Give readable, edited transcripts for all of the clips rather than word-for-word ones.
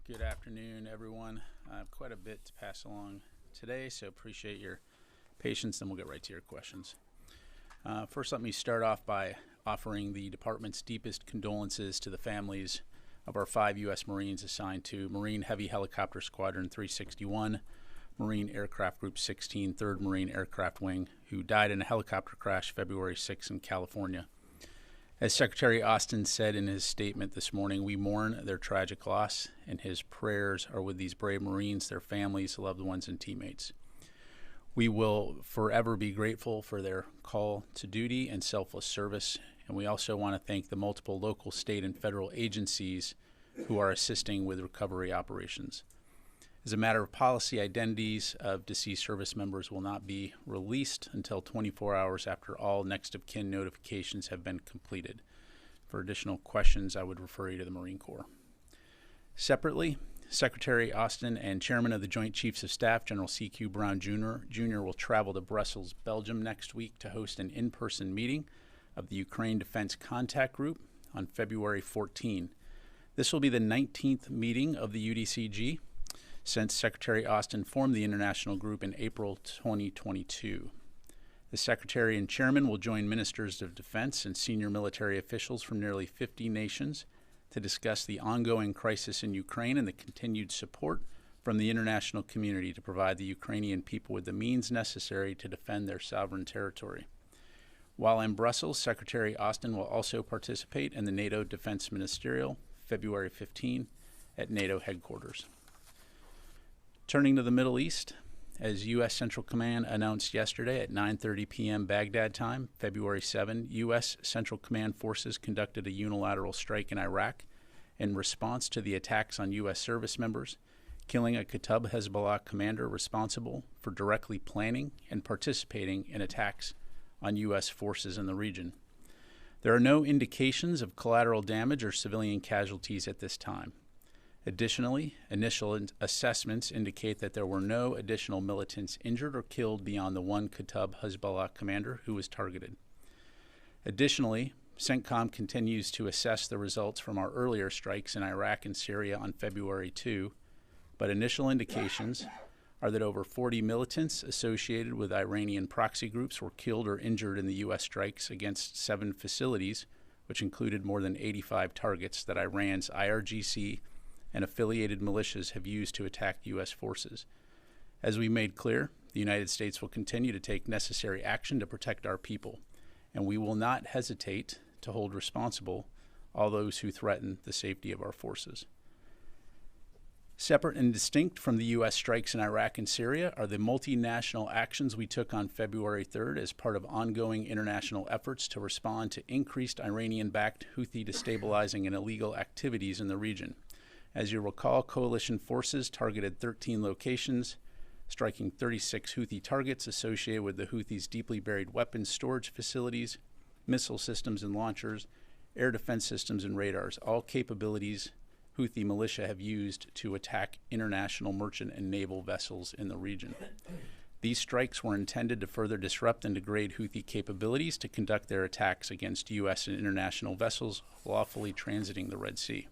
Good afternoon, everyone. I have quite a bit to pass along today, so appreciate your patience, and we'll get right to your questions. First, let me start off by offering the Department's deepest condolences to the families of our 5 U.S. Marines assigned to Marine Heavy Helicopter Squadron 361, Marine Aircraft Group 16, 3rd Marine Aircraft Wing, who died in a helicopter crash February 6 in California. As Secretary Austin said in his statement this morning, we mourn their tragic loss, and his prayers are with these brave Marines, their families, loved ones, and teammates. We will forever be grateful for their call to duty and selfless service, and we also want to thank the multiple local, state, and federal agencies who are assisting with recovery operations. As a matter of policy, identities of deceased service members will not be released until 24 hours after all next of kin notifications have been completed. For additional questions, I would refer you to the Marine Corps. Separately, Secretary Austin and Chairman of the Joint Chiefs of Staff, General C.Q. Brown Jr. will travel to Brussels, Belgium next week to host an in-person meeting of the Ukraine Defense Contact Group on February 14. This will be the 19th meeting of the UDCG since Secretary Austin formed the international group in April 2022. The Secretary and Chairman will join ministers of defense and senior military officials from nearly 50 nations to discuss the ongoing crisis in Ukraine and the continued support from the international community to provide the Ukrainian people with the means necessary to defend their sovereign territory. While in Brussels, Secretary Austin will also participate in the NATO Defense Ministerial, February 15, at NATO headquarters. Turning to the Middle East, as U.S. Central Command announced yesterday at 9:30 p.m. Baghdad time, February 7, U.S. Central Command forces conducted a unilateral strike in Iraq in response to the attacks on U.S. service members, killing a Kataib Hezbollah commander responsible for directly planning and participating in attacks on U.S. forces in the region. There are no indications of collateral damage or civilian casualties at this time. Additionally, initial assessments indicate that there were no additional militants injured or killed beyond the one Kataib Hezbollah commander who was targeted. Additionally, CENTCOM continues to assess the results from our earlier strikes in Iraq and Syria on February 2, but initial indications are that over 40 militants associated with Iranian proxy groups were killed or injured in the U.S. strikes against 7 facilities, which included more than 85 targets that Iran's IRGC and affiliated militias have used to attack U.S. forces. As we made clear, the United States will continue to take necessary action to protect our people, and we will not hesitate to hold responsible all those who threaten the safety of our forces. Separate and distinct from the U.S. strikes in Iraq and Syria are the multinational actions we took on February 3rd as part of ongoing international efforts to respond to increased Iranian-backed Houthi destabilizing and illegal activities in the region. As you recall, coalition forces targeted 13 locations, striking 36 Houthi targets associated with the Houthis' deeply buried weapons storage facilities, missile systems and launchers, air defense systems and radars, all capabilities Houthi militia have used to attack international merchant and naval vessels in the region. These strikes were intended to further disrupt and degrade Houthi capabilities to conduct their attacks against U.S. and international vessels lawfully transiting the Red Sea.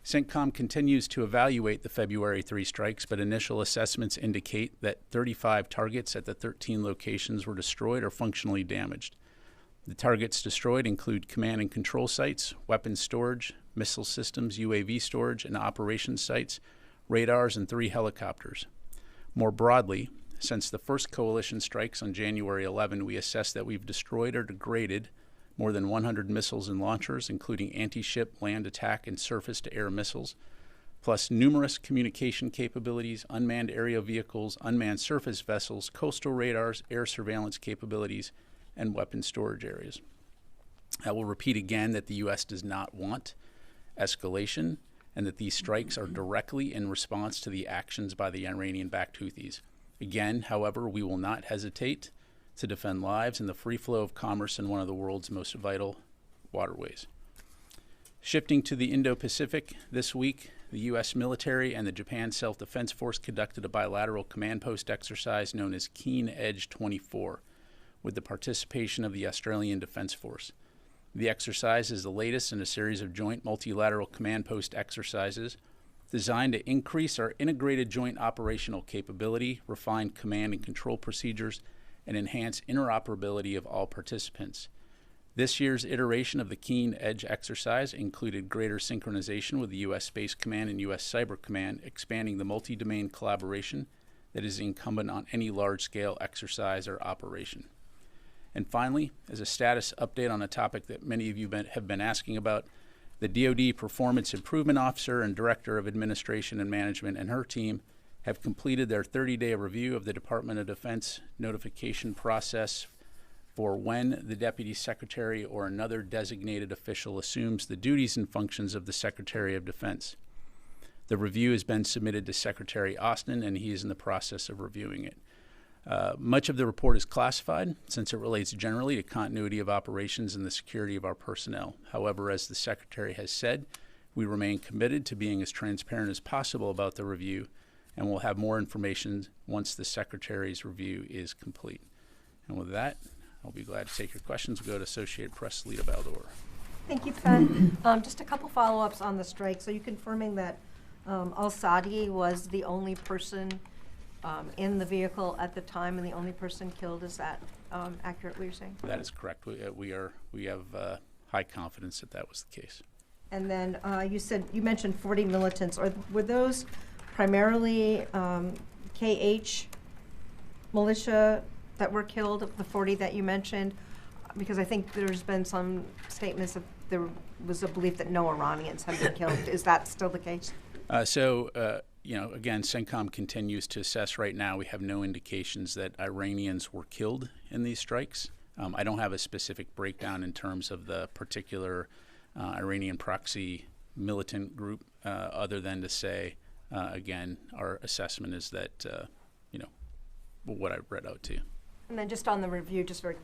CENTCOM continues to evaluate the February 3 strikes, but initial assessments indicate that 35 targets at the 13 locations were destroyed or functionally damaged. The targets destroyed include command and control sites, weapons storage, missile systems, UAV storage, and operations sites, radars, and 3 helicopters. More broadly, since the first coalition strikes on January 11, we assess that we've destroyed or degraded more than 100 missiles and launchers, including anti-ship, land attack, and surface-to-air missiles, plus numerous communication capabilities, unmanned aerial vehicles, unmanned surface vessels, coastal radars, air surveillance capabilities, and weapon storage areas. I will repeat again that the U.S. does not want escalation and that these strikes are directly in response to the actions by the Iranian-backed Houthis. Again, however, we will not hesitate to defend lives and the free flow of commerce in one of the world's most vital waterways. Shifting to the Indo-Pacific, this week, the U.S. military and the Japan Self-Defense Force conducted a bilateral command post exercise known as Keen Edge 24, with the participation of the Australian Defence Force. The exercise is the latest in a series of joint multilateral command post exercises designed to increase our integrated joint operational capability, refine command and control procedures, and enhance interoperability of all participants. This year's iteration of the Keen Edge exercise included greater synchronization with the U.S. Space Command and U.S. Cyber Command, expanding the multi-domain collaboration that is incumbent on any large-scale exercise or operation. And finally, as a status update on a topic that many of you have been asking about, the DoD Performance Improvement Officer and Director of Administration and Management and her team have completed their 30-day review of the Department of Defense notification process for when the Deputy Secretary or another designated official assumes the duties and functions of the Secretary of Defense. The review has been submitted to Secretary Austin, and he is in the process of reviewing it. Much of the report is classified, since it relates generally to continuity of operations and the security of our personnel. However, as the Secretary has said, we remain committed to being as transparent as possible about the review, and we'll have more information once the Secretary's review is complete. And with that, I'll be glad to take your questions. We'll go to Associate Press Lita Baldor. Thank you, Pen. Just a couple follow-ups on the strike. So you're confirming that Al-Sadi was the only person in the vehicle at the time and the only person killed. Is that accurate, what you're saying? That is correct. We have high confidence that that was the case. And then you mentioned 40 militants. Were those primarily KH militia that were killed, the 40 that you mentioned? Because I think there's been some statements that there was a belief that no Iranians had been killed. Is that still the case? Again, CENTCOM continues to assess right now. We have no indications that Iranians were killed in these strikes. I don't have a specific breakdown in terms of the particular Iranian proxy militant group, other than to say, again, our assessment is that, what I read out to you. And then just on the review, just very,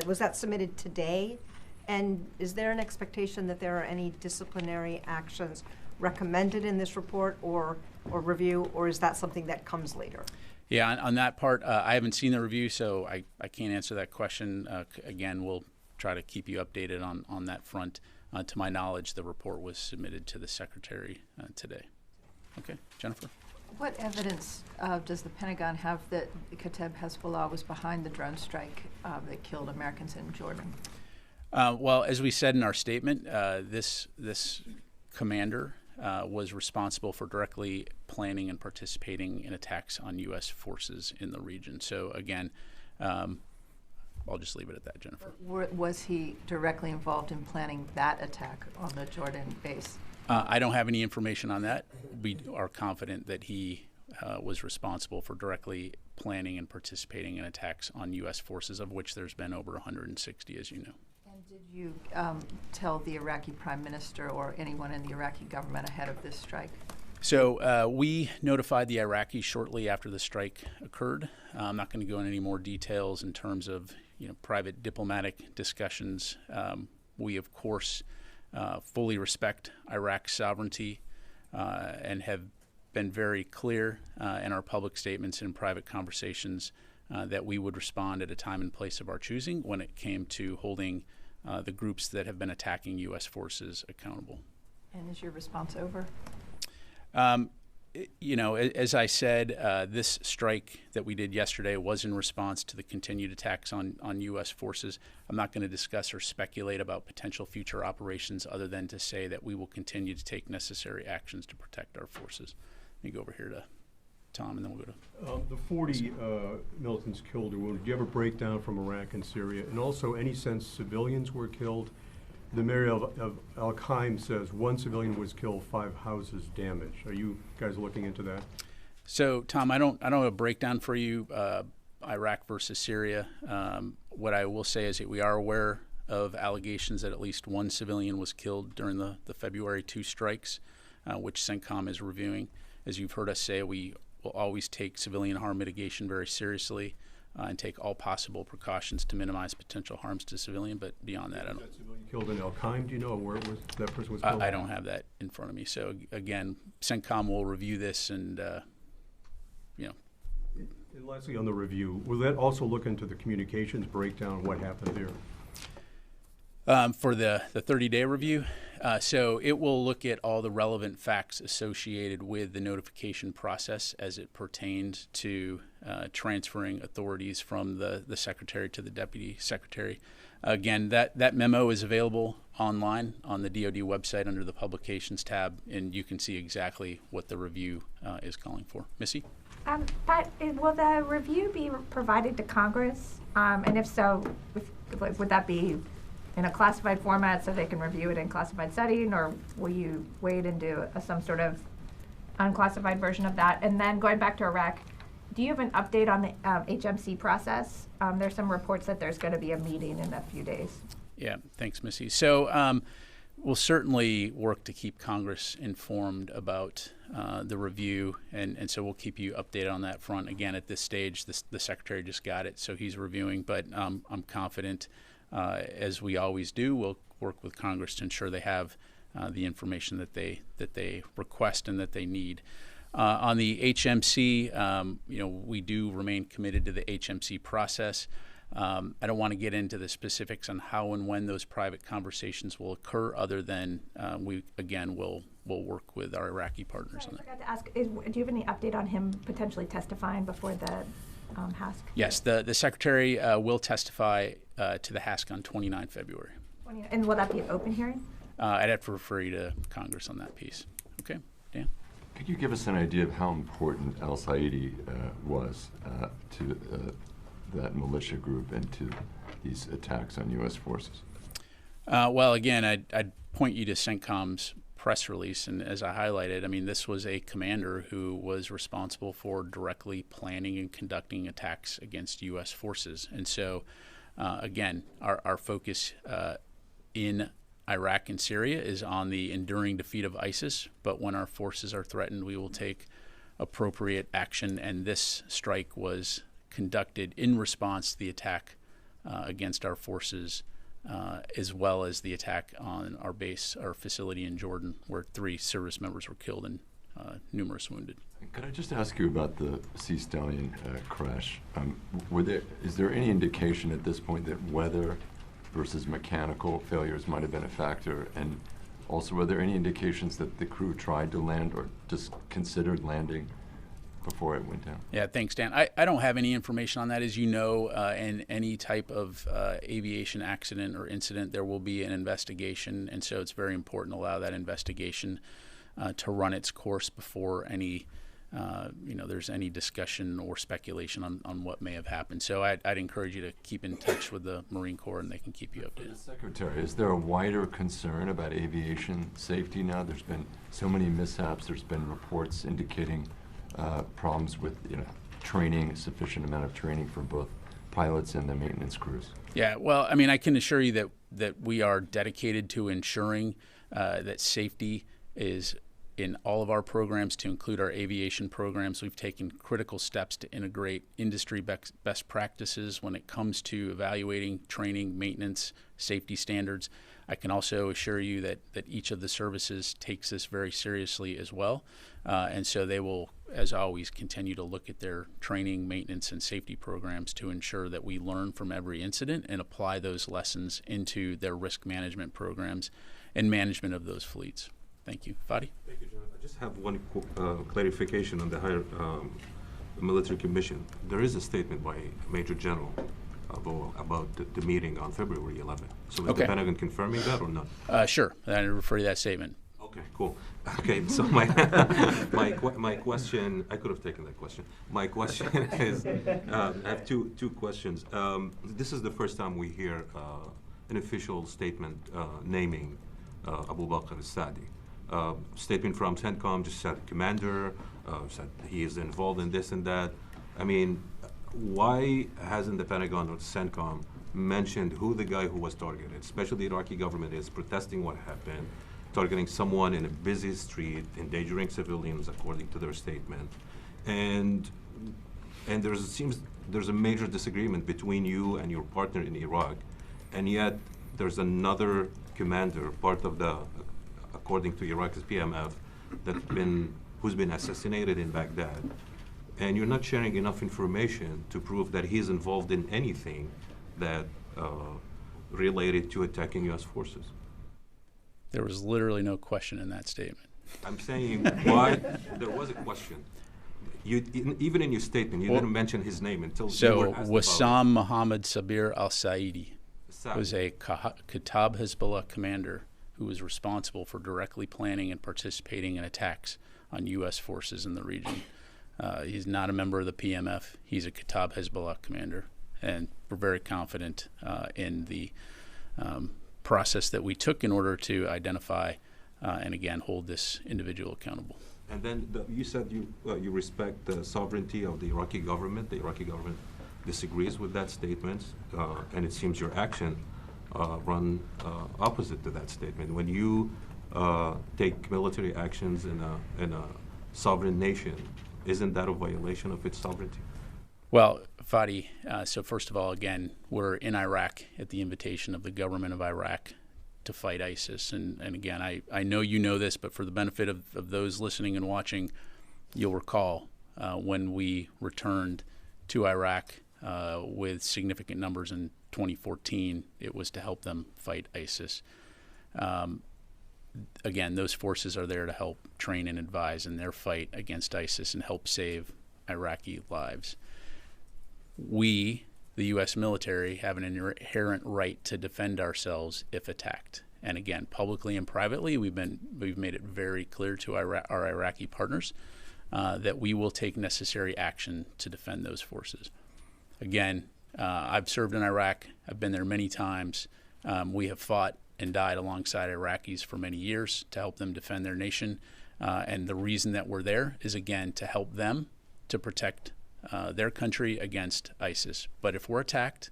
was that submitted today? And is there an expectation that there are any disciplinary actions recommended in this report or review, or is that something that comes later? Yeah, on that part, I haven't seen the review, so I can't answer that question. Again, we'll try to keep you updated on that front. To my knowledge, the report was submitted to the Secretary today. Okay, Jennifer? What evidence does the Pentagon have that Kateb Hezbollah was behind the drone strike that killed Americans in Jordan? Well, as we said in our statement, this commander was responsible for directly planning and participating in attacks on U.S. forces in the region. So again, I'll just leave it at that, Jennifer. Was he directly involved in planning that attack on the Jordan base? I don't have any information on that. We are confident that he was responsible for directly planning and participating in attacks on U.S. forces, of which there's been over 160, as you know. And did you tell the Iraqi Prime Minister or anyone in the Iraqi government ahead of this strike? So we notified the Iraqis shortly after the strike occurred. I'm not going to go into any more details in terms of private diplomatic discussions. We, of course, fully respect Iraq's sovereignty and have been very clear in our public statements and private conversations that we would respond at a time and place of our choosing when it came to holding the groups that have been attacking U.S. forces accountable. And is your response over? As I said, this strike that we did yesterday was in response to the continued attacks on U.S. forces. I'm not going to discuss or speculate about potential future operations other than to say that we will continue to take necessary actions to protect our forces. Let me go over here to Tom, and then we'll go to... The 40 militants killed or wounded, do you have a breakdown from Iraq and Syria? And also, any sense civilians were killed? The mayor of Al-Qaim says 1 civilian was killed, 5 houses damaged. Are you guys looking into that? So, Tom, I don't have a breakdown for you, Iraq versus Syria. What I will say is that we are aware of allegations that at least 1 civilian was killed during the February 2 strikes, which CENTCOM is reviewing. As you've heard us say, we will always take civilian harm mitigation very seriously and take all possible precautions to minimize potential harms to civilian. But beyond that, I don't. That civilian killed in Al-Qaim, do you know where that person was killed? I don't have that in front of me. So again, CENTCOM will review this, and And lastly, on the review, will that also look into the communications breakdown? What happened there? For the 30-day review, So it will look at all the relevant facts associated with the notification process as it pertained to transferring authorities from the secretary to the deputy secretary. Again, that memo is available online on the DoD website under the publications tab, and you can see exactly what the review is calling for. Missy? But will the review be provided to Congress? And if so, would that be in a classified format so they can review it in classified setting, or will you wait and do some sort of unclassified version of that? And then going back to Iraq, do you have an update on the HMC process? There's some reports that there's going to be a meeting in a few days. Yeah, thanks, Missy. So we'll certainly work to keep Congress informed about the review, and so we'll keep you updated on that front. Again, at this stage, the Secretary just got it, so he's reviewing, but I'm confident, as we always do, we'll work with Congress to ensure they have the information that they request and that they need. On the HMC, we do remain committed to the HMC process. I don't want to get into the specifics on how and when those private conversations will occur, other than we'll work with our Iraqi partners on that. I forgot to ask, do you have any update on him potentially testifying before the HASC? Yes, the Secretary will testify to the HASC on 29 February. And will that be an open hearing? I'd have to refer you to Congress on that piece. Okay, Dan? Could you give us an idea of how important al-Saidi was to that militia group and to these attacks on U.S. forces? Well, again, I'd point you to CENTCOM's press release, and as I highlighted, I mean, this was a commander who was responsible for directly planning and conducting attacks against U.S. forces. And so, again, our focus in Iraq and Syria is on the enduring defeat of ISIS, but when our forces are threatened, we will take appropriate action, and this strike was conducted in response to the attack against our forces, as well as the attack on our base, our facility in Jordan, where 3 service members were killed and numerous wounded. Could I just ask you about the Sea Stallion crash? Is there any indication at this point that weather versus mechanical failures might have been a factor? And also, were there any indications that the crew tried to land or just considered landing before it went down? Yeah, thanks, Dan. I don't have any information on that. As you know, in any type of aviation accident or incident, there will be an investigation, and so it's very important to allow that investigation to run its course before any there's any discussion or speculation on what may have happened. So I'd encourage you to keep in touch with the Marine Corps, and they can keep you updated. Secretary, is there a wider concern about aviation safety now? There's been so many mishaps. There's been reports indicating problems with training, sufficient amount of training for both pilots and the maintenance crews. Yeah, well, I mean, I can assure you that we are dedicated to ensuring that safety is in all of our programs, to include our aviation programs. We've taken critical steps to integrate industry best practices when it comes to evaluating, training, maintenance, safety standards. I can also assure you that each of the services takes this very seriously as well. And so they will, as always, continue to look at their training, maintenance, and safety programs to ensure that we learn from every incident and apply those lessons into their risk management programs and management of those fleets. Thank you. Fadi? Thank you, John. I just have one clarification on the higher military commission. There is a statement by Major General about the meeting on February 11th. So is Okay. the Pentagon confirming that or not? Sure. I refer to that statement. Okay, cool. Okay, so my question, I could have taken that question. My question is, I have two questions. This is the first time we hear an official statement naming Abu Bakr al-Sadi. Statement from CENTCOM just said commander, said he is involved in this and that. I mean, why hasn't the Pentagon or CENTCOM mentioned who the guy who was targeted, especially the Iraqi government is protesting what happened, targeting someone in a busy street, endangering civilians according to their statement. And there's a major disagreement between you and your partner in Iraq, and yet there's another commander, part of the, according to Iraq's PMF, who's been assassinated in Baghdad, and you're not sharing enough information to prove that he's involved in anything that related to attacking U.S. forces. There was literally no question in that statement. I'm saying why there was a question. Even in your statement, you didn't mention his name until you So were asked Wassam Mohammed Sabir al-Saidi about was a Kataib Hezbollah commander who was responsible for directly planning and participating in attacks on U.S. forces in the region. He's not a member of the PMF. He's a Kataib Hezbollah commander. And we're very confident in the process that we took in order to identify and, again, hold this individual accountable. And then you said you respect the sovereignty of the Iraqi government. The Iraqi government disagrees with that statement, and it seems your action run opposite to that statement. When you take military actions in a sovereign nation, isn't that a violation of its sovereignty? Well, Fadi, so first of all, again, we're in Iraq at the invitation of the government of Iraq to fight ISIS. And again, I know you know this, but for the benefit of those listening and watching, you'll recall when we returned to Iraq with significant numbers in 2014, it was to help them fight ISIS. Again, those forces are there to help train and advise in their fight against ISIS and help save Iraqi lives. We, the U.S. military, have an inherent right to defend ourselves if attacked. And again, publicly and privately, we've made it very clear to our Iraqi partners that we will take necessary action to defend those forces. Again, I've served in Iraq. I've been there many times. We have fought and died alongside Iraqis for many years to help them defend their nation. And the reason that we're there is, again, to help them to protect their country against ISIS. But if we're attacked,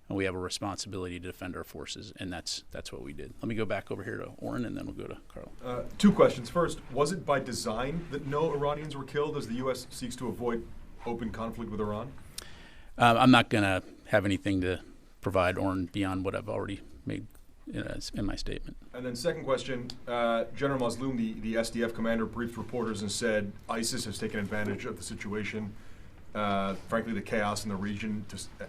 we have a responsibility to defend our forces, and that's what we did. Let me go back over here to Oren, and then we'll go to Carl. Two questions. First, was it by design that no Iranians were killed as the U.S. seeks to avoid open conflict with Iran? I'm not going to have anything to provide, Oren, beyond what I've already made in my statement. And then second question, General Mazloum, the SDF commander, briefed reporters and said ISIS has taken advantage of the situation. Frankly, the chaos in the region,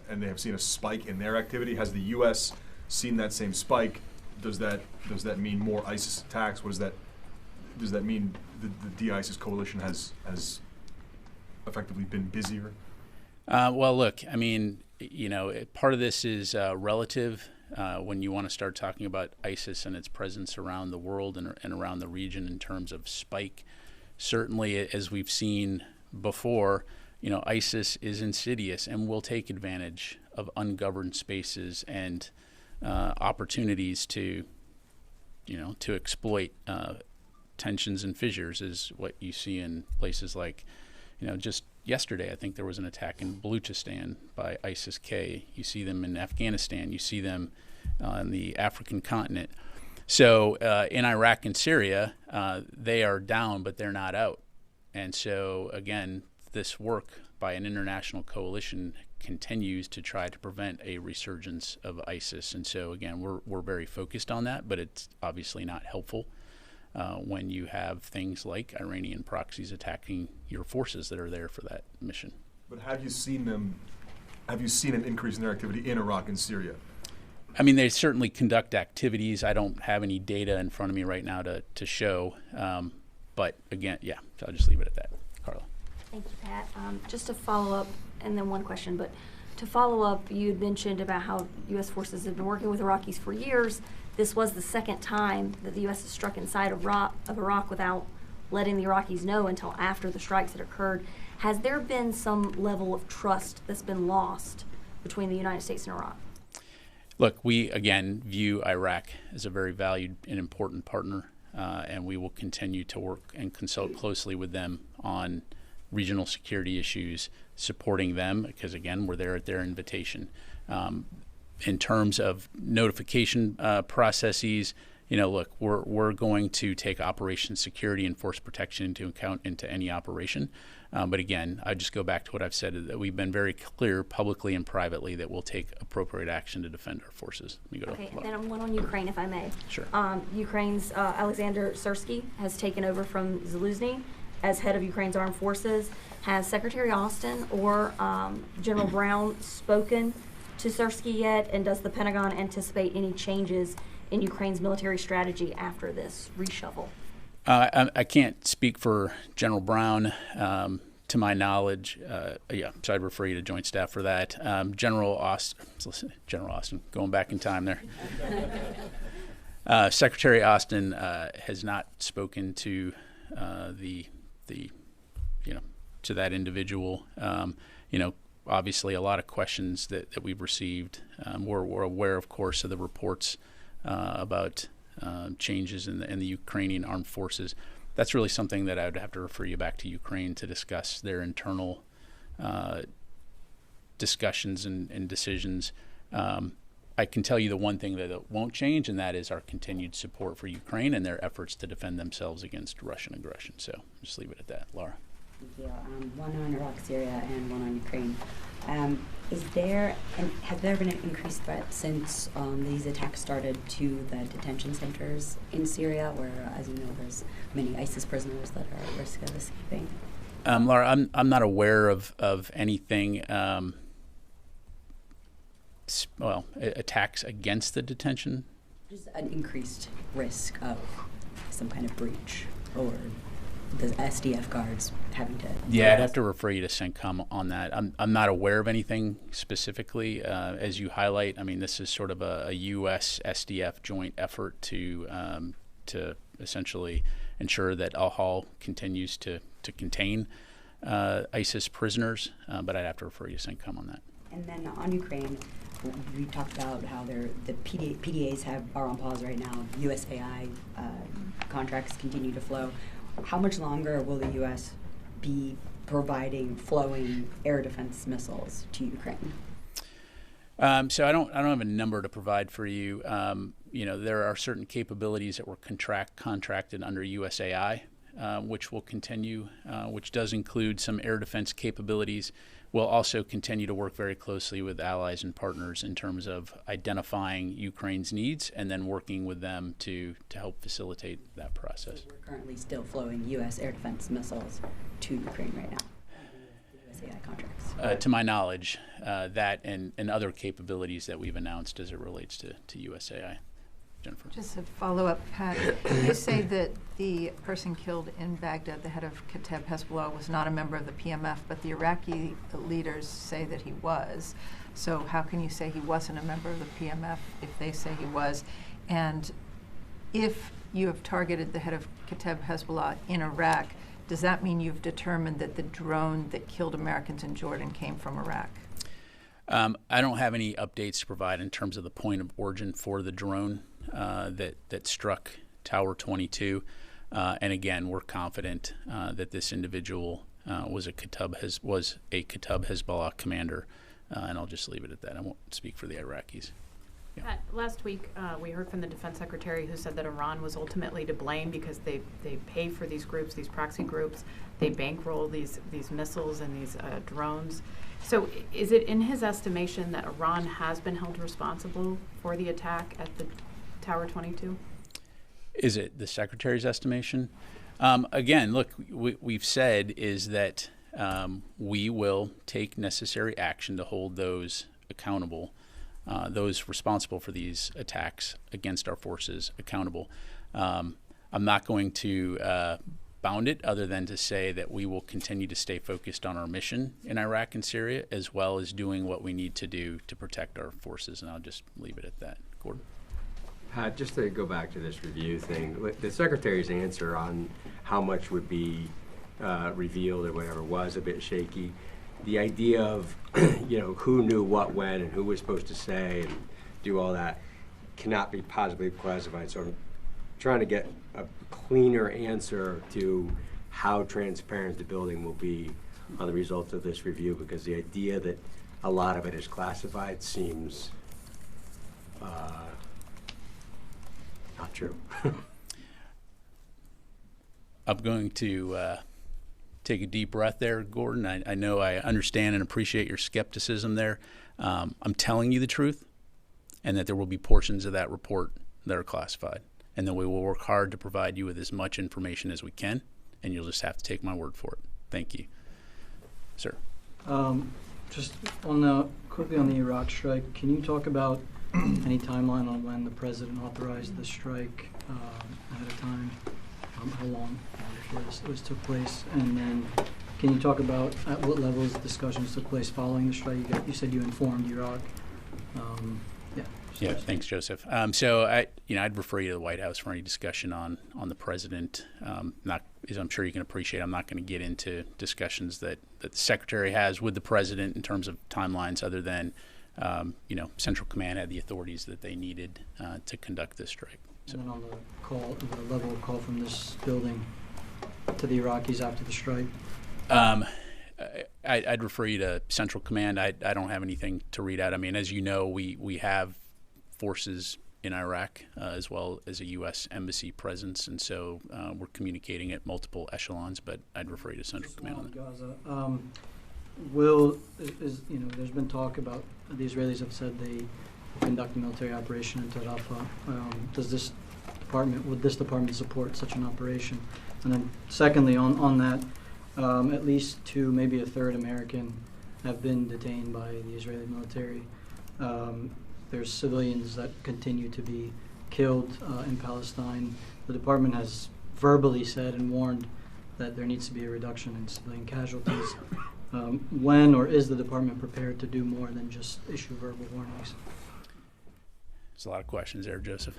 and they have seen a spike in their activity. Has the U.S. seen that same spike? Does that mean more ISIS attacks? Does that mean the de-ISIS coalition has effectively been busier? Well, look, I mean, part of this is relative when you want to start talking about ISIS and its presence around the world and around the region in terms of spike. Certainly, as we've seen before, ISIS is insidious and will take advantage of ungoverned spaces and opportunities to exploit tensions and fissures, is what you see in places like, just yesterday, I think there was an attack in Baluchistan by ISIS-K. You see them in Afghanistan. You see them on the African continent. So in Iraq and Syria, they are down, but they're not out. And so, again, this work by an international coalition continues to try to prevent a resurgence of ISIS. And so, again, we're very focused on that, but it's obviously not helpful when you have things like Iranian proxies attacking your forces that are there for that mission. But have you seen an increase in their activity in Iraq and Syria? I mean, they certainly conduct activities. I don't have any data in front of me right now to show. But again, yeah, so I'll just leave it at that. Carla. Thank you, Pat. Just to follow up, and then one question, but to follow up, you had mentioned about how U.S. forces have been working with Iraqis for years. This was the second time that the U.S. has struck inside of Iraq without letting the Iraqis know until after the strikes had occurred. Has there been some level of trust that's been lost between the United States and Iraq? Look, we, again, view Iraq as a very valued and important partner, and we will continue to work and consult closely with them on regional security issues, supporting them, because, again, we're there at their invitation. In terms of notification processes, look, we're going to take operation security and force protection into account into any operation. But again, I just go back to what I've said, that we've been very clear publicly and privately that we'll take appropriate action to defend our forces. Let me go okay, and then one on Ukraine, if I may. Sure. Ukraine's Alexander Syrsky has taken over from Zaluzny as head of Ukraine's armed forces. Has Secretary Austin or General Brown spoken to Syrsky yet, and does the Pentagon anticipate any changes in Ukraine's military strategy after this reshuffle? I can't speak for General Brown. To my knowledge, so I'd refer you to Joint Staff for that. General Austin, going back in time there. Secretary Austin has not spoken to to that individual. Obviously a lot of questions that we've received. We're aware, of course, of the reports about changes in the Ukrainian armed forces. That's really something that I would have to refer you back to Ukraine to discuss their internal discussions and decisions. I can tell you the one thing that it won't change, and that is our continued support for Ukraine and their efforts to defend themselves against Russian aggression. So just leave it at that. Laura. Thank you. One on Iraq, Syria, and one on Ukraine. Has there been an increased threat since these attacks started to the detention centers in Syria, where, as you know, there's many ISIS prisoners that are at risk of escaping? Laura, I'm not aware of anything. Attacks against the detention. Just an increased risk of some kind of breach, or the SDF guards having to... Yeah, I'd have to refer you to CENTCOM on that. I'm not aware of anything specifically. As you highlight, I mean, this is sort of a U.S. SDF joint effort to essentially ensure that Al-Hol continues to contain ISIS prisoners, but I'd have to refer you to CENTCOM on that. And then on Ukraine, we talked about how the PDAs are on pause right now. USAI contracts continue to flow. How much longer will the U.S. be providing flowing air defense missiles to Ukraine? So I don't have a number to provide for you. There are certain capabilities that were contracted under USAI, which will continue, which does include some air defense capabilities. We'll also continue to work very closely with allies and partners in terms of identifying Ukraine's needs and then working with them to help facilitate that process. So we're currently still flowing U.S. air defense missiles to Ukraine right now, the USAI contracts. To my knowledge, that and other capabilities that we've announced as it relates to USAI. Jennifer. Just a follow-up, Pat. You say that the person killed in Baghdad, the head of Kateb Hezbollah, was not a member of the PMF, but the Iraqi leaders say that he was. So how can you say he wasn't a member of the PMF if they say he was? And if you have targeted the head of Kateb Hezbollah in Iraq, does that mean you've determined that the drone that killed Americans in Jordan came from Iraq? I don't have any updates to provide in terms of the point of origin for the drone that struck Tower 22. And again, we're confident that this individual was a Kateb Hezbollah commander. And I'll just leave it at that. I won't speak for the Iraqis. Yeah. Last week, we heard from the Defense Secretary who said that Iran was ultimately to blame because they pay for these groups, these proxy groups. They bankroll these missiles and these drones. So is it in his estimation that Iran has been held responsible for the attack at the Tower 22? Is it the Secretary's estimation? Again, look, we've said is that we will take necessary action to hold those accountable, those responsible for these attacks against our forces accountable. I'm not going to bound it other than to say that we will continue to stay focused on our mission in Iraq and Syria, as well as doing what we need to do to protect our forces. And I'll just leave it at that. Gordon? Pat, just to go back to this review thing, the Secretary's answer on how much would be revealed or whatever was a bit shaky. The idea of, who knew what when and who was supposed to say and do all that cannot be positively classified. So I'm trying to get a cleaner answer to how transparent the building will be on the results of this review, because the idea that a lot of it is classified seems not true. I'm going to take a deep breath there, Gordon. I know I understand and appreciate your skepticism there. I'm telling you the truth, and that there will be portions of that report that are classified, and then we will work hard to provide you with as much information as we can, and you'll just have to take my word for it. Thank you. Sir. Just quickly on the Iraq strike, can you talk about any timeline on when the president authorized the strike ahead of time? How long before this took place? And then can you talk about at what levels discussions took place following the strike? You said you informed Iraq. Yeah, thanks, Joseph. So I'd refer you to the White House for any discussion on the president. Not, as I'm sure you can appreciate, I'm not going to get into discussions that the secretary has with the president in terms of timelines, other than Central Command had the authorities that they needed to conduct this strike. So. And then on the level of call from this building to the Iraqis after the strike. I'd refer you to Central Command. I don't have anything to read out. I mean, as you know, we have forces in Iraq as well as a U.S. embassy presence, and so we're communicating at multiple echelons. But I'd refer you to Central Command on that. Gaza. There's been talk about the Israelis have said they conduct a military operation into Rafah. Would this department support such an operation? And then secondly, on that, at least 2, maybe a third American have been detained by the Israeli military. There's civilians that continue to be killed in Palestine. The department has verbally said and warned that there needs to be a reduction in civilian casualties. When or is the department prepared to do more than just issue verbal warnings? There's a lot of questions there, Joseph.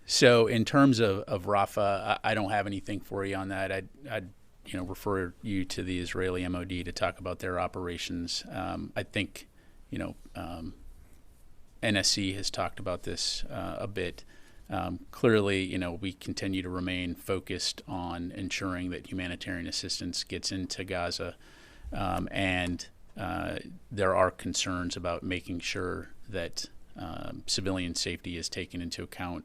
So in terms of Rafah, I don't have anything for you on that. I'd refer you to the Israeli MOD to talk about their operations. I think NSC has talked about this a bit. Clearly, we continue to remain focused on ensuring that humanitarian assistance gets into Gaza, and there are concerns about making sure that civilian safety is taken into account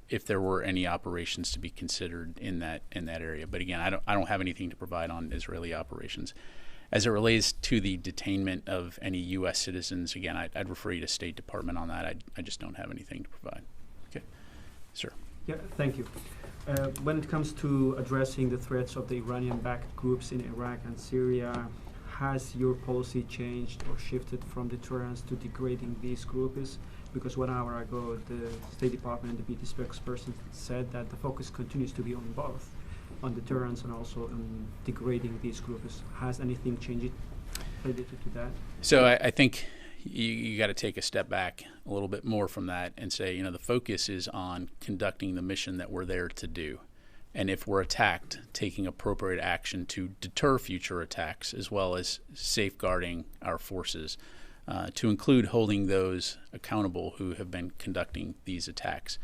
if there were any operations to be considered in that area. But again, I don't have anything to provide on Israeli operations. As it relates to the detainment of any U.S. citizens, again, I'd refer you to State Department on that. I just don't have anything to provide. Okay, sir. Yeah, thank you. When it comes to addressing the threats of the Iranian-backed groups in Iraq and Syria, has your policy changed or shifted from deterrence to degrading these groups? Because 1 hour ago, the State Department and the BT spokesperson said that the focus continues to be on both, on deterrence and also on degrading these groups. Has anything changed related to that? So I think you got to take a step back a little bit more from that and say, the focus is on conducting the mission that we're there to do. And if we're attacked, taking appropriate action to deter future attacks, as well as safeguarding our forces, to include holding those accountable who have been conducting these attacks.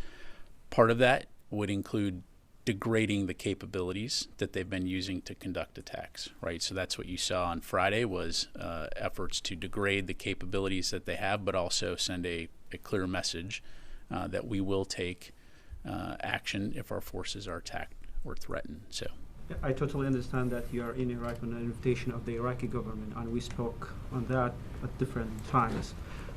Part of that would include degrading the capabilities that they've been using to conduct attacks, right? So that's what you saw on Friday was efforts to degrade the capabilities that they have, but also send a clear message that we will take action if our forces are attacked or threatened. So I totally understand that you are in Iraq on an invitation of the Iraqi government, and we spoke on that at different times.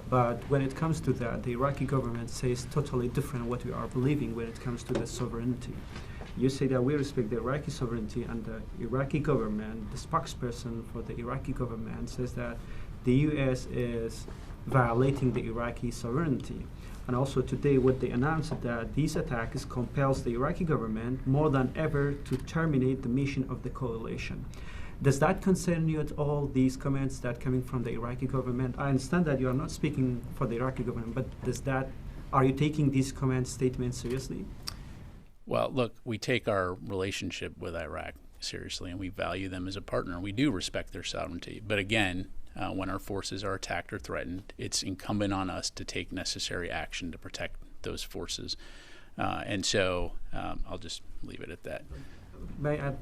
But when it comes to that, the Iraqi government says totally different what we are believing when it comes to the sovereignty. You say that we respect the Iraqi sovereignty, and the Iraqi government, the spokesperson for the Iraqi government, says that the U.S. is violating the Iraqi sovereignty. And also today what they announced that these attacks compels the Iraqi government more than ever to terminate the mission of the coalition. Does that concern you at all, these comments that coming from the Iraqi government? I understand that you are not speaking for the Iraqi government, but are you taking these comments, statements seriously? Well, look, we take our relationship with Iraq seriously, and we value them as a partner. We do respect their sovereignty. But again, when our forces are attacked or threatened, it's incumbent on us to take necessary action to protect those forces. And so I'll just leave it at that. May I add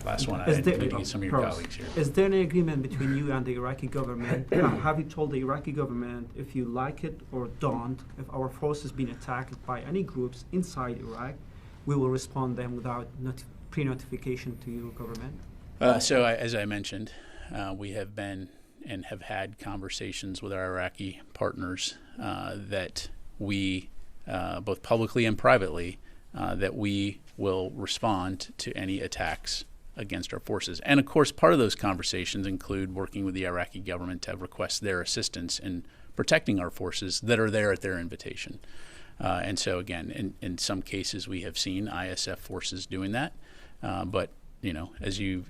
last one, I need to get some of your colleagues here. Is there an agreement between you and the Iraqi government? Have you told the Iraqi government, if you like it or don't, if our forces been attacked by any groups inside Iraq, we will respond them without pre-notification to your government? So as I mentioned, we have been and have had conversations with our Iraqi partners that we, both publicly and privately, that we will respond to any attacks against our forces. And of course, part of those conversations include working with the Iraqi government to request their assistance in protecting our forces that are there at their invitation. And so again, in some cases we have seen ISF forces doing that. But you know, as you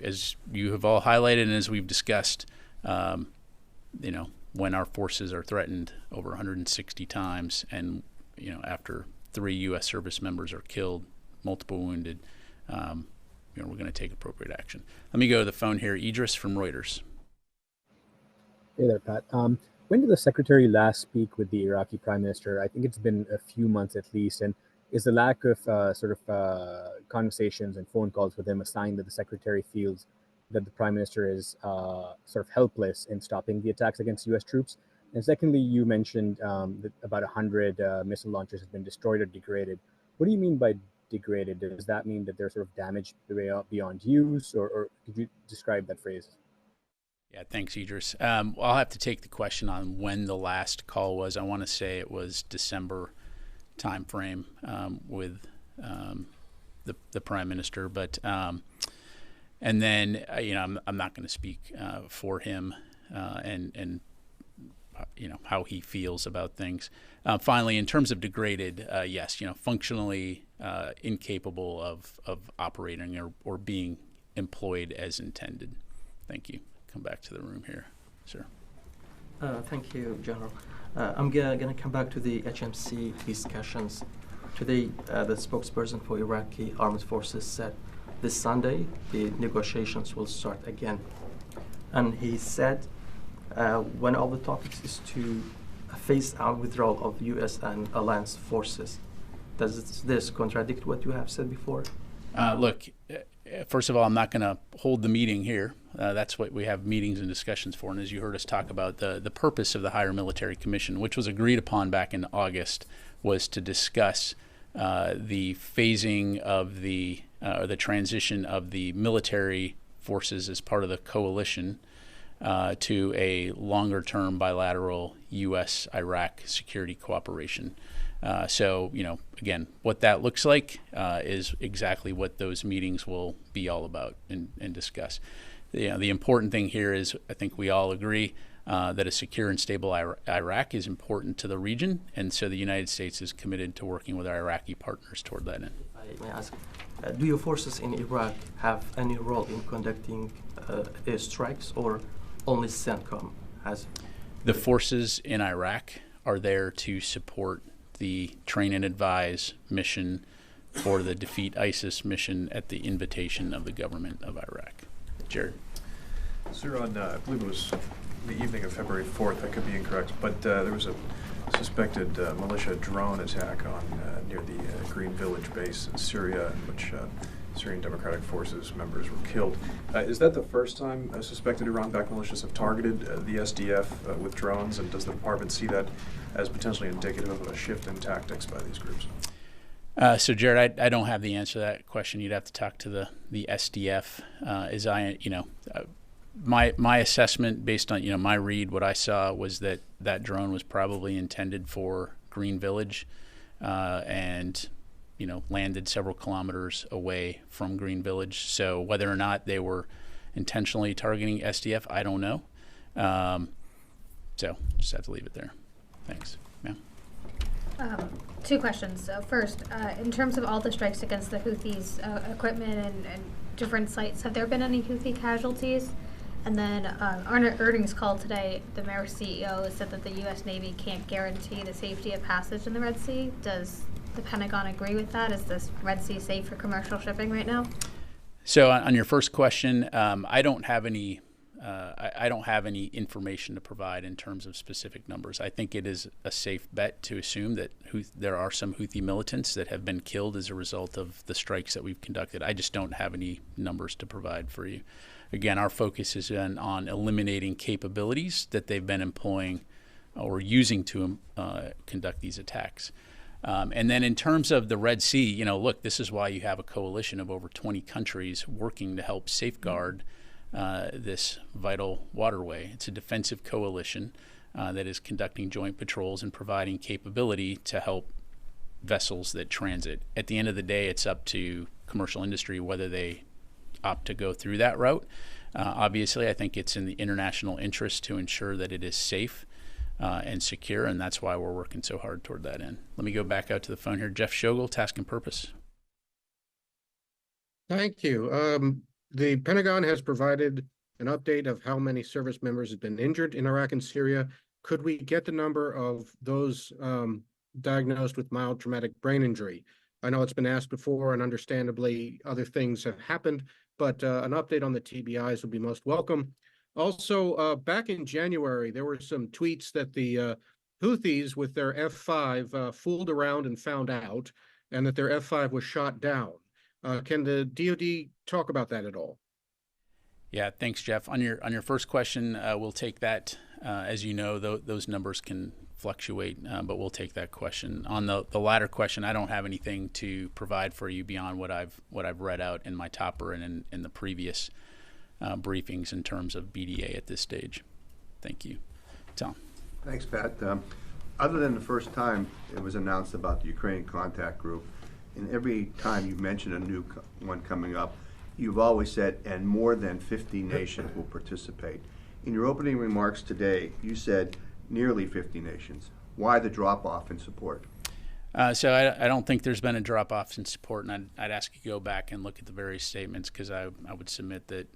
have all highlighted and as we've discussed, you know, when our forces are threatened over 160 times, and you know, after 3 U.S. service members are killed, multiple wounded, you know, we're going to take appropriate action. Let me go to the phone here. Idris from Reuters. Hey there, Pat. When did the Secretary last speak with the Iraqi Prime Minister? I think it's been a few months at least. And is the lack of conversations and phone calls with him a sign that the Secretary feels that the Prime Minister is sort of helpless in stopping the attacks against U.S. troops? And secondly, you mentioned that about 100 missile launchers have been destroyed or degraded. What do you mean by degraded? Does that mean that they're sort of damaged beyond use, or could you describe that phrase? Yeah, thanks, Idris. I'll have to take the question on when the last call was. I want to say it was December timeframe with the Prime Minister, but and then you know, I'm not going to speak for him and you know, how he feels about things. Finally, in terms of degraded, yes, you know, functionally incapable of operating or being employed as intended. Thank you. Come back to the room here, sir. Thank you, General. I'm going to come back to the HMC discussions. Today, the spokesperson for Iraqi armed forces said this Sunday the negotiations will start again. And he said one of the topics is to phase out withdrawal of U.S. and alliance forces. Does this contradict what you have said before? Look, first of all, I'm not going to hold the meeting here. That's what we have meetings and discussions for. And as you heard us talk about, the purpose of the Higher Military Commission, which was agreed upon back in August, was to discuss the phasing of the transition of the military forces as part of the coalition to a longer-term bilateral U.S.-Iraq security cooperation. So, you know, again, what that looks like is exactly what those meetings will be all about and discuss. You know, the important thing here is, I think we all agree that a secure and stable Iraq is important to the region, and so the United States is committed to working with our Iraqi partners toward that end. I may ask, do your forces in Iraq have any role in conducting airstrikes, or only CENTCOM has? The forces in Iraq are there to support the train and advise mission for the Defeat ISIS mission at the invitation of the government of Iraq. Jared. Sir, on I believe it was the evening of February 4th, I could be incorrect, but there was a suspected militia drone attack on near the Green Village base in Syria, in which Syrian Democratic Forces members were killed. Is that the first time suspected Iran-backed militias have targeted the SDF with drones, and does the department see that as potentially indicative of a shift in tactics by these groups? So, Jared, I don't have the answer to that question. You'd have to talk to the SDF. As I, you know, my assessment based on, you know, my read, what I saw was that drone was probably intended for Green Village, and you know, landed several kilometers away from Green Village. So whether or not they were intentionally targeting SDF, I don't know. So just have to leave it there. Thanks. Ma'am. 2 questions. So first, in terms of all the strikes against the Houthis' equipment and different sites, have there been any Houthi casualties? And then on an earnings call today, the Maersk CEO said that the U.S. Navy can't guarantee the safety of passage in the Red Sea. Does the Pentagon agree with that? Is this Red Sea safe for commercial shipping right now? So on your first question, I don't have any information to provide in terms of specific numbers. I think it is a safe bet to assume that there are some Houthi militants that have been killed as a result of the strikes that we've conducted. I just don't have any numbers to provide for you. Again, our focus is on eliminating capabilities that they've been employing or using to conduct these attacks. And then in terms of the Red Sea, you know, look, this is why you have a coalition of over 20 countries working to help safeguard this vital waterway. It's a defensive coalition that is conducting joint patrols and providing capability to help vessels that transit. At the end of the day, it's up to commercial industry whether they opt to go through that route. Obviously, I think it's in the international interest to ensure that it is safe and secure, and that's why we're working so hard toward that end. Let me go back out to the phone here. Jeff Shogel, Task and Purpose. Thank you. The Pentagon has provided an update of how many service members have been injured in Iraq and Syria. Could we get the number of those diagnosed with mild traumatic brain injury? I know it's been asked before, and understandably other things have happened, but an update on the TBIs would be most welcome. Also, back in January, there were some tweets that the Houthis with their F-5 fooled around and found out, and that their F-5 was shot down. Can the DoD talk about that at all? Yeah, thanks, Jeff. On your first question, we'll take that. As you know, those numbers can fluctuate, but we'll take that question. On the latter question, I don't have anything to provide for you beyond what I've read out in my topper and in the previous briefings in terms of BDA at this stage. Thank you. Tom. Thanks, Pat. Other than the first time it was announced about the Ukraine contact group, and every time you mention a new one coming up, you've always said, and more than 50 nations will participate. In your opening remarks today, you said nearly 50 nations. Why the drop-off in support? So I don't think there's been a drop-off in support, and I'd ask you to go back and look at the various statements, because I would submit that,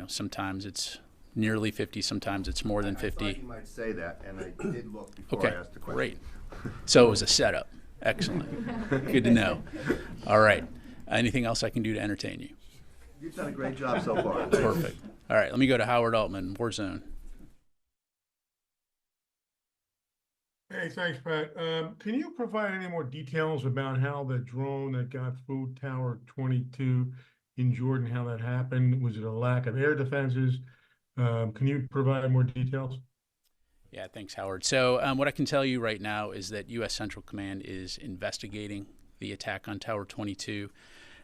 sometimes it's nearly 50, sometimes it's more than 50. I thought you might say that, and I did look before I asked the question. Great. So it was a setup. Excellent. Good to know. All right. Anything else I can do to entertain you? You've done a great job so far. Perfect. All right. Let me go to Howard Altman, Warzone. Hey, thanks, Pat. Can you provide any more details about how the drone that got through Tower 22 in Jordan, how that happened? Was it a lack of air defenses? Can you provide more details? Yeah, thanks, Howard. So what I can tell you right now is that U.S. Central Command is investigating the attack on Tower 22.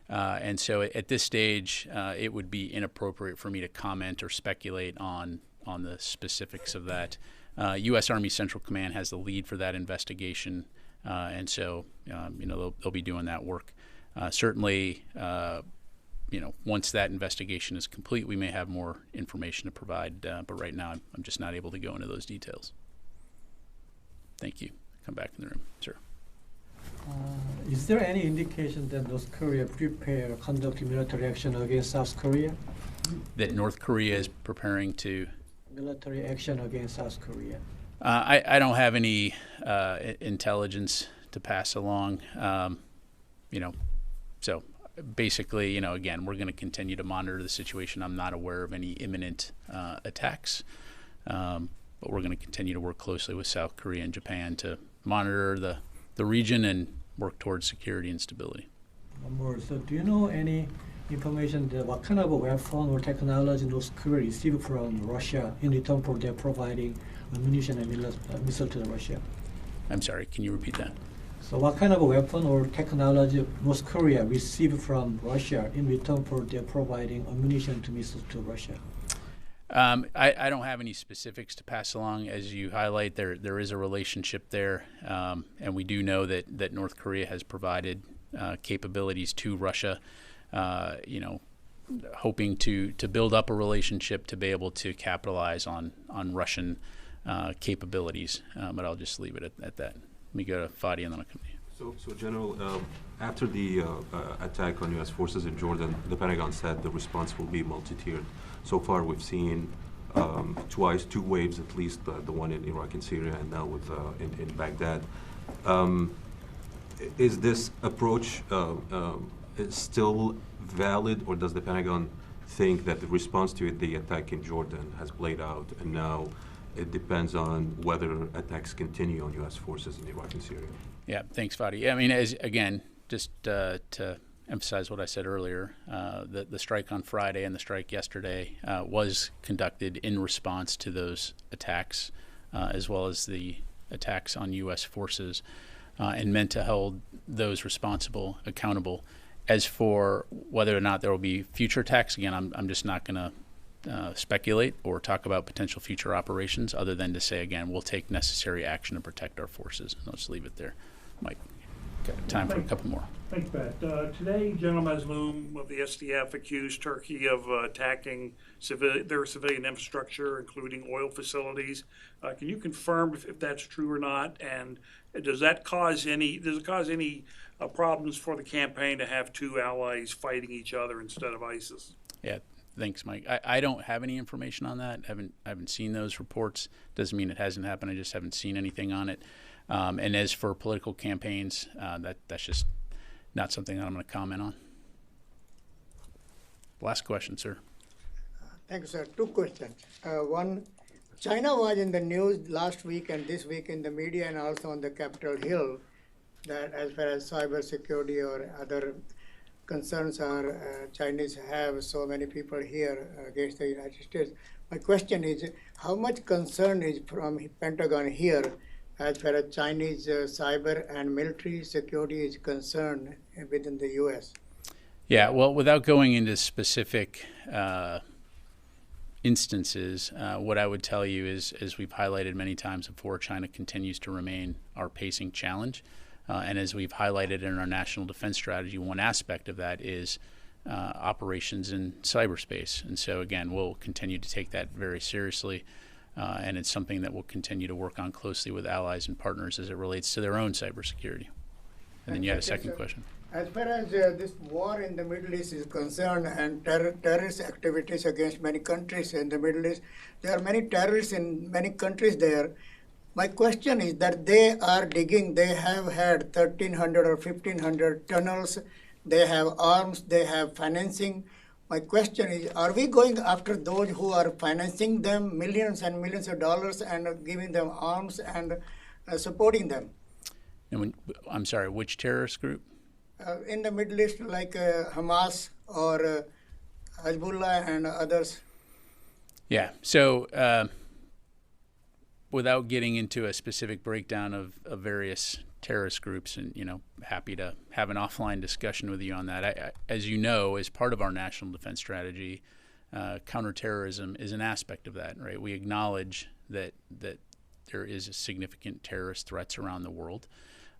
And so at this stage, it would be inappropriate for me to comment or speculate on the specifics of that. U.S. Army Central Command has the lead for that investigation, and so they'll be doing that work. Certainly, once that investigation is complete, we may have more information to provide, but right now I'm just not able to go into those details. Thank you. Come back in the room, sir. Is there any indication that North Korea prepare conducting military action against South Korea? That North Korea is preparing to military action against South Korea? I don't have any intelligence to pass along. So basically, again, we're going to continue to monitor the situation. I'm not aware of any imminent attacks, but we're going to continue to work closely with South Korea and Japan to monitor the region and work towards security and stability. One more. So do you know any information that what kind of a weapon or technology North Korea received from Russia in return for their providing ammunition and missile to Russia? I'm sorry, can you repeat that? So what kind of a weapon or technology North Korea received from Russia in return for their providing ammunition to missiles to Russia? I don't have any specifics to pass along. As you highlight, there is a relationship there, and we do know that North Korea has provided capabilities to Russia, hoping to build up a relationship to be able to capitalize on Russian capabilities. But I'll just leave it at that. Let me go to Fadi and then I'll come to you. So General, after the attack on U.S. forces in Jordan, the Pentagon said the response will be multi-tiered. So far, we've seen two waves at least, the one in Iraq and Syria, and now with in Baghdad. Is this approach still valid, or does the Pentagon think that the response to the attack in Jordan has played out, and now it depends on whether attacks continue on U.S. forces in Iraq and Syria? Yeah, thanks, Fadi. I mean, just to emphasize what I said earlier, the strike on Friday and the strike yesterday was conducted in response to those attacks, as well as the attacks on U.S. forces, and meant to hold those responsible accountable. As for whether or not there will be future attacks, again, I'm just not going to speculate or talk about potential future operations, other than to say, again, we'll take necessary action to protect our forces. And I'll just leave it there. Mike. Got time for a couple more. Thanks, Pat. Today, General Mazloum of the SDF accused Turkey of attacking their civilian infrastructure, including oil facilities. Can you confirm if that's true or not? And does it cause any problems for the campaign to have two allies fighting each other instead of ISIS? Yeah, thanks, Mike. I don't have any information on that. I haven't seen those reports. Doesn't mean it hasn't happened. I just haven't seen anything on it. And as for political campaigns, that's just not something that I'm going to comment on. Last question, sir. Thank you, sir. Two questions. One, China was in the news last week and this week in the media and also on the Capitol Hill that as far as cybersecurity or other concerns are, Chinese have so many people here against the United States. My question is, how much concern is from Pentagon here as far as Chinese cyber and military security is concerned within the U.S.? Yeah, well, without going into specific instances, what I would tell you is, as we've highlighted many times before, China continues to remain our pacing challenge. And as we've highlighted in our national defense strategy, one aspect of that is operations in cyberspace. And so, again, we'll continue to take that very seriously. And it's something that we'll continue to work on closely with allies and partners as it relates to their own cybersecurity. And then you had a second question. As far as this war in the Middle East is concerned and terrorist activities against many countries in the Middle East, there are many terrorists in many countries there. My question is that they are digging, they have had 1,300 or 1,500 tunnels, they have arms, they have financing. My question is, are we going after those who are financing them millions and millions of dollars and giving them arms and supporting them? And I'm sorry, which terrorist group? In the Middle East, like Hamas or Hezbollah and others. Yeah, so without getting into a specific breakdown of various terrorist groups, and happy to have an offline discussion with you on that. As you know, as part of our national defense strategy, counterterrorism is an aspect of that, right? We acknowledge that there is significant terrorist threats around the world,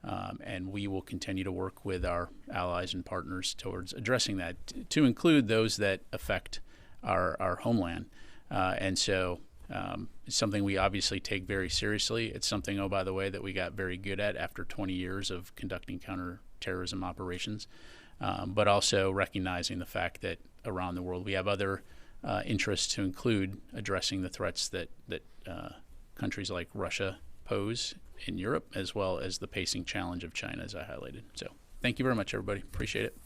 and we will continue to work with our allies and partners towards addressing that, to include those that affect our homeland. And so it's something we obviously take very seriously. It's something, oh, by the way, that we got very good at after 20 years of conducting counterterrorism operations, but also recognizing the fact that around the world we have other interests, to include addressing the threats that countries like Russia pose in Europe, as well as the pacing challenge of China, as I highlighted. So thank you very much, everybody. Appreciate it.